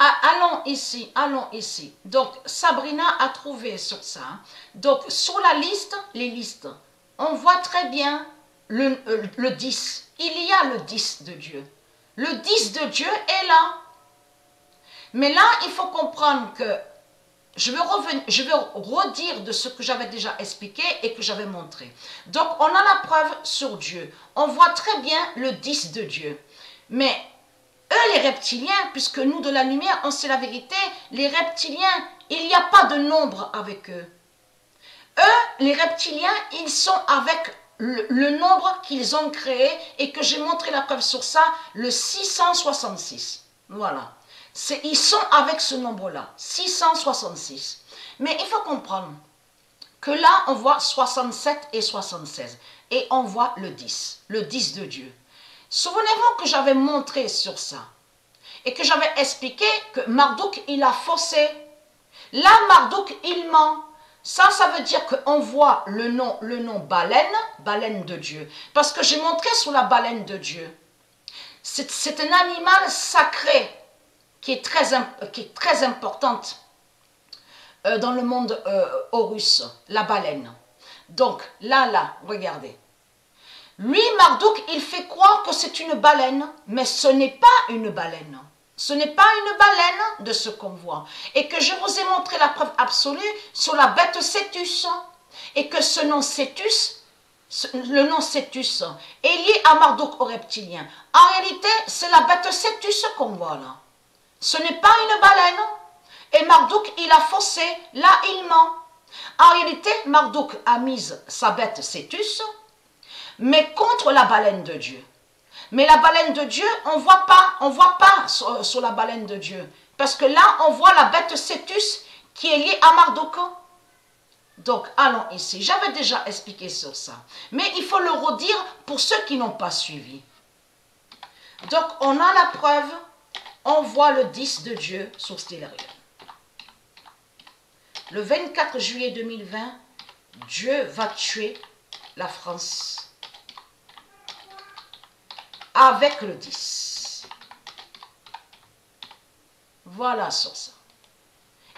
allons ici, allons ici. Donc, Sabrina a trouvé sur ça. Donc, sur la liste, les listes, on voit très bien le 10. Il y a le 10 de Dieu. Le 10 de Dieu est là. Mais là, il faut comprendre que je vais redire de ce que j'avais déjà expliqué et que j'avais montré. Donc, on a la preuve sur Dieu. On voit très bien le 10 de Dieu. Mais eux, les reptiliens, puisque nous, de la lumière, on sait la vérité, les reptiliens, il n'y a pas de nombre avec eux. Eux, les reptiliens, ils sont avec le nombre qu'ils ont créé et que j'ai montré la preuve sur ça, le 666. Voilà. Ils sont avec ce nombre-là, 666. Mais il faut comprendre que là, on voit 67 et 76. Et on voit le 10 de Dieu. Souvenez-vous que j'avais montré sur ça. Et que j'avais expliqué que Marduk, il a faussé. Là, Marduk, il ment. Ça veut dire qu'on voit le nom baleine, baleine de Dieu. Parce que j'ai montré sur la baleine de Dieu. C'est un animal sacré qui est très importante dans le monde Horus, la baleine. Donc, là, regardez. Lui, Marduk, il fait croire que c'est une baleine, mais ce n'est pas une baleine. Ce n'est pas une baleine de ce qu'on voit. Et que je vous ai montré la preuve absolue sur la bête Cétus. Et que ce nom Cétus, le nom Cétus, est lié à Marduk au reptilien. En réalité, c'est la bête Cétus qu'on voit là. Ce n'est pas une baleine. Et Marduk, il a faussé. Là, il ment. En réalité, Marduk a mis sa bête Cétus, mais contre la baleine de Dieu. Mais la baleine de Dieu, on voit pas sur la baleine de Dieu. Parce que là, on voit la bête Cétus qui est liée à Marduk. Donc, allons ici. J'avais déjà expliqué sur ça. Mais il faut le redire pour ceux qui n'ont pas suivi. Donc, on a la preuve. On voit le 10 de Dieu sur Stellarium. Le 24 juillet 2020, Dieu va tuer la France. Avec le 10. Voilà sur ça.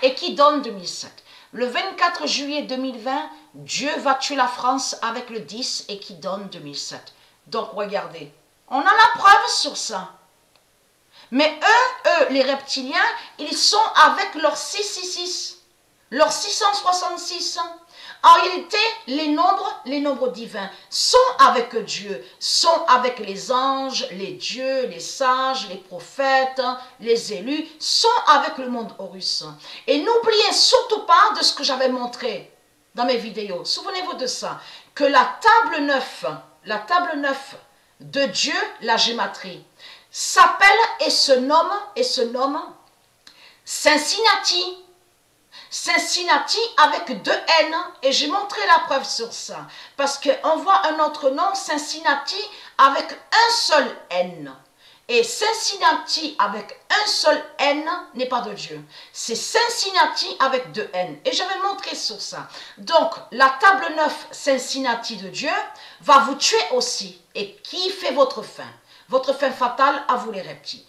Et qui donne 2007. Le 24 juillet 2020, Dieu va tuer la France avec le 10 et qui donne 2007. Donc regardez, on a la preuve sur ça. Mais eux, les reptiliens, ils sont avec leur 666, leur 666. En réalité, les nombres divins sont avec Dieu, sont avec les anges, les dieux, les sages, les prophètes, les élus, sont avec le monde Horus. Et n'oubliez surtout pas de ce que j'avais montré dans mes vidéos. Souvenez-vous de ça, que la table 9 de Dieu, la gématrie, s'appelle et se nomme Cincinnati. Cincinnati avec 2 N, et j'ai montré la preuve sur ça, parce qu'on voit un autre nom, Cincinnati, avec un seul N. Et Cincinnati avec un seul N n'est pas de Dieu. C'est Cincinnati avec 2 N. Et j'avais montré sur ça. Donc, la table 9 Cincinnati de Dieu va vous tuer aussi. Et qui fait votre fin? Votre fin fatale à vous les reptiles.